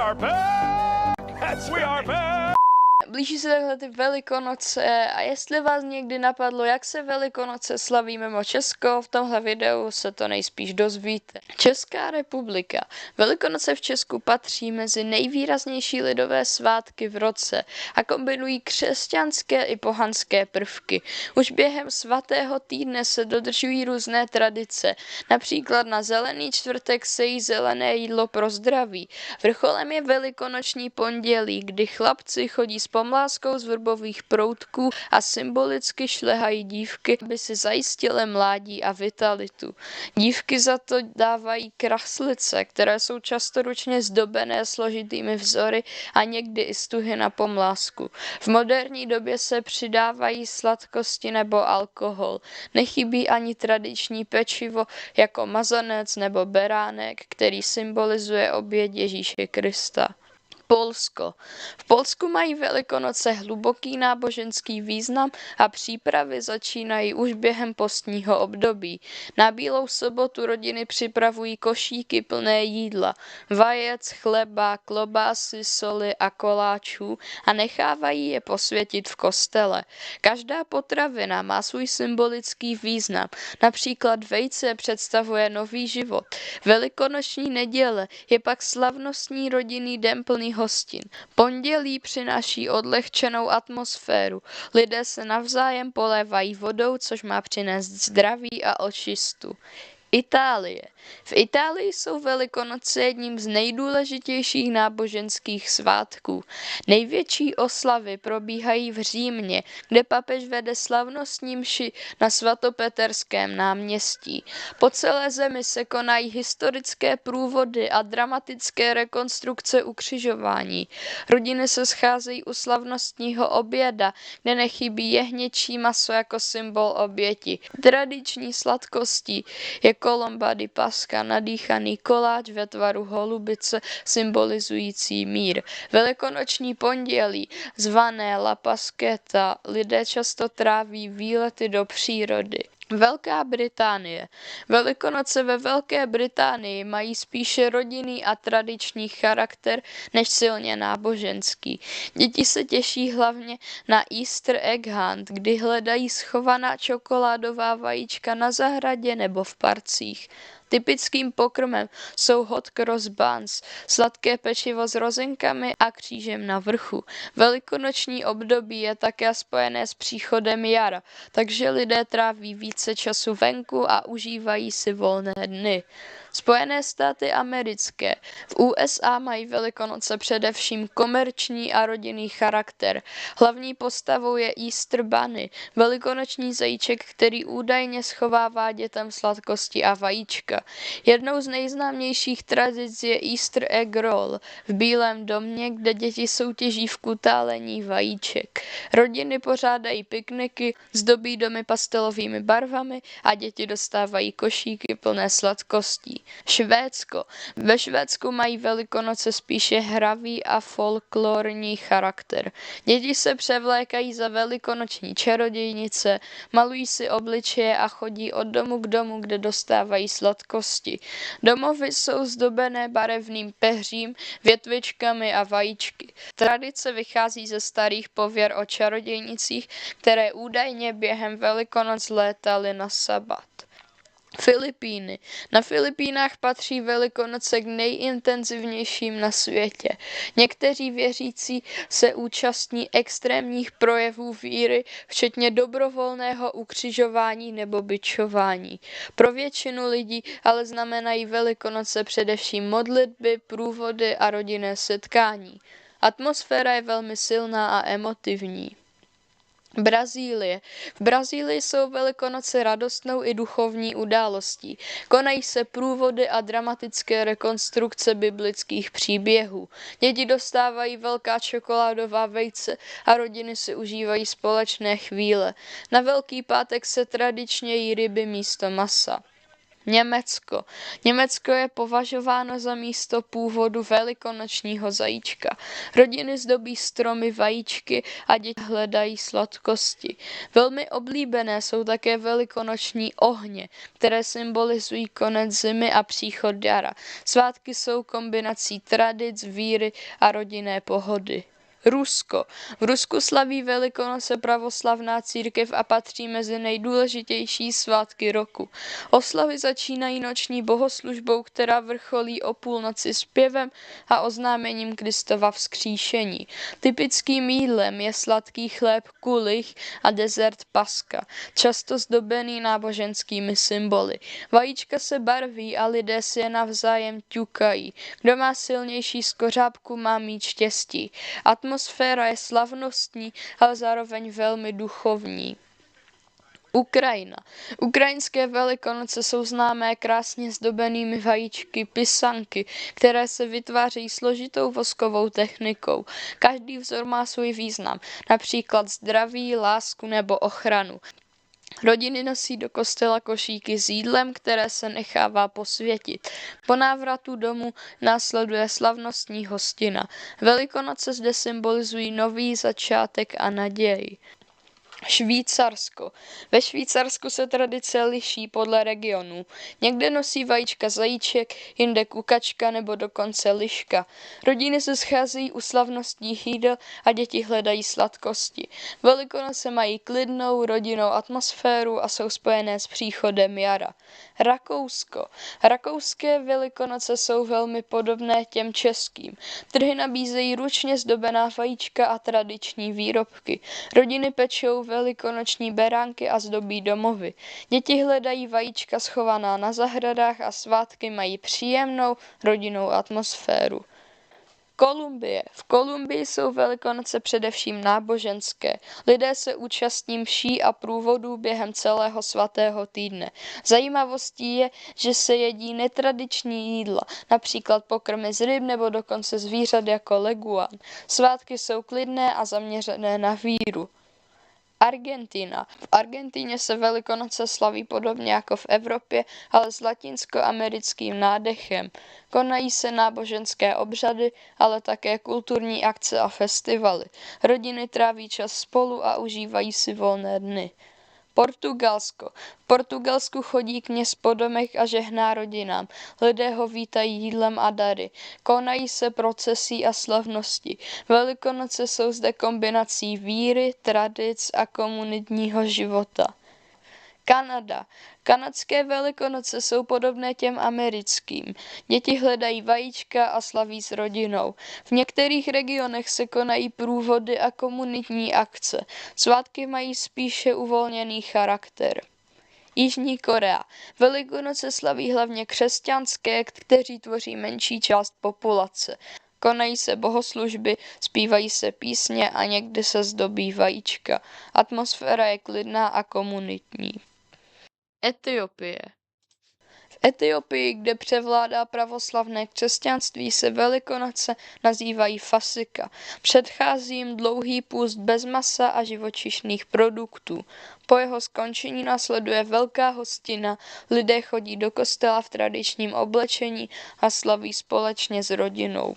are back! We are back! Blíží se takhle ty Velikonoce a jestli vás někdy napadlo, jak se Velikonoce slaví mimo Česko, v tomhle videu se to nejspíš dozvíte. Česká republika. Velikonoce v Česku patří mezi nejvýraznější lidové svátky v roce a kombinují křesťanské i pohanské prvky. Už během svatého týdne se dodržují různé tradice, například na Zelený čtvrtek se jí zelené jídlo pro zdraví. Vrcholem je Velikonoční pondělí, kdy chlapci chodí s pomláskou z vrbových proutků a symbolicky šlehají dívky, aby si zajistily mládí a vitalitu. Dívky za to dávají kraslice, které jsou často ručně zdobené složitými vzory a někdy i stuhy na pomlásku. V moderní době se přidávají sladkosti nebo alkohol. Nechybí ani tradiční pečivo jako mazanec nebo beránek, který symbolizuje oběť Ježíše Krista. Polsko. V Polsku mají Velikonoce hluboký náboženský význam a přípravy začínají už během postního období. Na Bílou sobotu rodiny připravují košíky plné jídla, vajec, chleba, klobásy, soli a koláčů a nechávají je posvětit v kostele. Každá potravina má svůj symbolický význam. Například vejce představuje nový život. Velikonoční neděle je pak slavnostní rodinný den plný hostin. Pondělí přináší odlehčenou atmosféru. Lidé se navzájem polévají vodou, což má přinést zdraví a očistu. Itálie. V Itálii jsou Velikonoce jedním z nejdůležitějších náboženských svátků. Největší oslavy probíhají v Římě, kde papež vede slavnostní mši na svatopeterském náměstí. Po celé zemi se konají historické průvody a dramatické rekonstrukce ukřižování. Rodiny se scházejí u slavnostního oběda, kde nechybí jehněčí maso jako symbol oběti. Tradiční sladkostí je kolomba di Pascha, nadýchaný koláč ve tvaru holubice symbolizující mír. Velikonoční pondělí, zvané La Pasquetta, lidé často tráví výlety do přírody. Velká Británie. Velikonoce ve Velké Británii mají spíše rodinný a tradiční charakter než silně náboženský. Děti se těší hlavně na Easter egg hunt, kdy hledají schovaná čokoládová vajíčka na zahradě nebo v parcích. Typickým pokrmem jsou hot cross buns, sladké pečivo s rozinkami a křížem na vrchu. Velikonoční období je také spojené s příchodem jara, takže lidé tráví více času venku a užívají si volné dny. Spojené státy americké. V USA mají Velikonoce především komerční a rodinný charakter. Hlavní postavou je Easter Bunny, velikonoční zajíček, který údajně schovává dětem sladkosti a vajíčka. Jednou z nejznámějších tradic je Easter egg roll v Bílém domě, kde děti soutěží v kutálení vajíček. Rodiny pořádají pikniky, zdobí domy pastelovými barvami a děti dostávají košíky plné sladkostí. Švédsko. Ve Švédsku mají Velikonoce spíše hravý a folklorní charakter. Děti se převlékají za velikonoční čarodějnice, malují si obličeje a chodí od domu k domu, kde dostávají sladkosti. Domovy jsou zdobené barevným peřím, větvičkami a vajíčky. Tradice vychází ze starých pověr o čarodějnicích, které údajně během Velikonoc létaly na Sabat. Filipíny. Na Filipínách patří Velikonoce k nejintenzivnějším na světě. Někteří věřící se účastní extrémních projevů víry, včetně dobrovolného ukřižování nebo bičování. Pro většinu lidí ale znamenají Velikonoce především modlitby, průvody a rodinné setkání. Atmosféra je velmi silná a emotivní. Brazílie. V Brazílii jsou Velikonoce radostnou i duchovní událostí. Konají se průvody a dramatické rekonstrukce biblických příběhů. Děti dostávají velká čokoládová vejce a rodiny si užívají společné chvíle. Na Velký pátek se tradičně jí ryby místo masa. Německo. Německo je považováno za místo původu velikonočního zajíčka. Rodiny zdobí stromy vajíčky a děti hledají sladkosti. Velmi oblíbené jsou také velikonoční ohně, které symbolizují konec zimy a příchod jara. Svátky jsou kombinací tradic, víry a rodinné pohody. Rusko. V Rusku slaví Velikonoce pravoslavná církev a patří mezi nejdůležitější svátky roku. Oslavy začínají noční bohoslužbou, která vrcholí o půlnoci zpěvem a oznámením Kristova vzkříšení. Typickým jídlem je sladký chléb kulich a dezert paska, často zdobený náboženskými symboly. Vajíčka se barví a lidé si je navzájem ťukají. Kdo má silnější skořápku, má mít štěstí. Atmosféra je slavnostní, ale zároveň velmi duchovní. Ukrajina. Ukrajinské velikonoce jsou známé krásně zdobenými vajíčky pisanky, které se vytvářejí složitou voskovou technikou. Každý vzor má svůj význam, například zdraví, lásku nebo ochranu. Rodiny nosí do kostela košíky s jídlem, které se nechává posvětit. Po návratu domů následuje slavnostní hostina. Velikonoce zde symbolizují nový začátek a naději. Švýcarsko. Ve Švýcarsku se tradice liší podle regionu. Někde nosí vajíčka zajíček, jinde kukačka nebo dokonce liška. Rodiny se scházejí u slavnostních jídel a děti hledají sladkosti. Velikonoce mají klidnou rodinnou atmosféru a jsou spojené s příchodem jara. Rakousko. Rakouské velikonoce jsou velmi podobné těm českým. Trhy nabízejí ručně zdobená vajíčka a tradiční výrobky. Rodiny pečou velikonoční beránky a zdobí domovy. Děti hledají vajíčka schovaná na zahradách a svátky mají příjemnou rodinnou atmosféru. Kolumbie. V Kolumbii jsou Velikonoce především náboženské. Lidé se účastní mší a průvodů během celého svatého týdne. Zajímavostí je, že se jedí netradiční jídla, například pokrmy z ryb nebo dokonce zvířat jako leguán. Svátky jsou klidné a zaměřené na víru. Argentina. V Argentíně se Velikonoce slaví podobně jako v Evropě, ale s latinskoamerickým nádechem. Konají se náboženské obřady, ale také kulturní akce a festivaly. Rodiny tráví čas spolu a užívají si volné dny. Portugalsko. V Portugalsku chodí kněz po domech a žehná rodinám. Lidé ho vítají jídlem a dary. Konají se procesí a slavnosti. Velikonoce jsou zde kombinací víry, tradic a komunitního života. Kanada. Kanadské Velikonoce jsou podobné těm americkým. Děti hledají vajíčka a slaví s rodinou. V některých regionech se konají průvody a komunitní akce. Svátky mají spíše uvolněný charakter. Jižní Korea. Velikonoce slaví hlavně křesťanské, kteří tvoří menší část populace. Konají se bohoslužby, zpívají se písně a někdy se zdobí vajíčka. Atmosféra je klidná a komunitní. Etiopie. V Etiopii, kde převládá pravoslavné křesťanství, se Velikonoce nazývají fasika. Předchází jim dlouhý půst bez masa a živočišných produktů. Po jeho skončení následuje velká hostina, lidé chodí do kostela v tradičním oblečení a slaví společně s rodinou.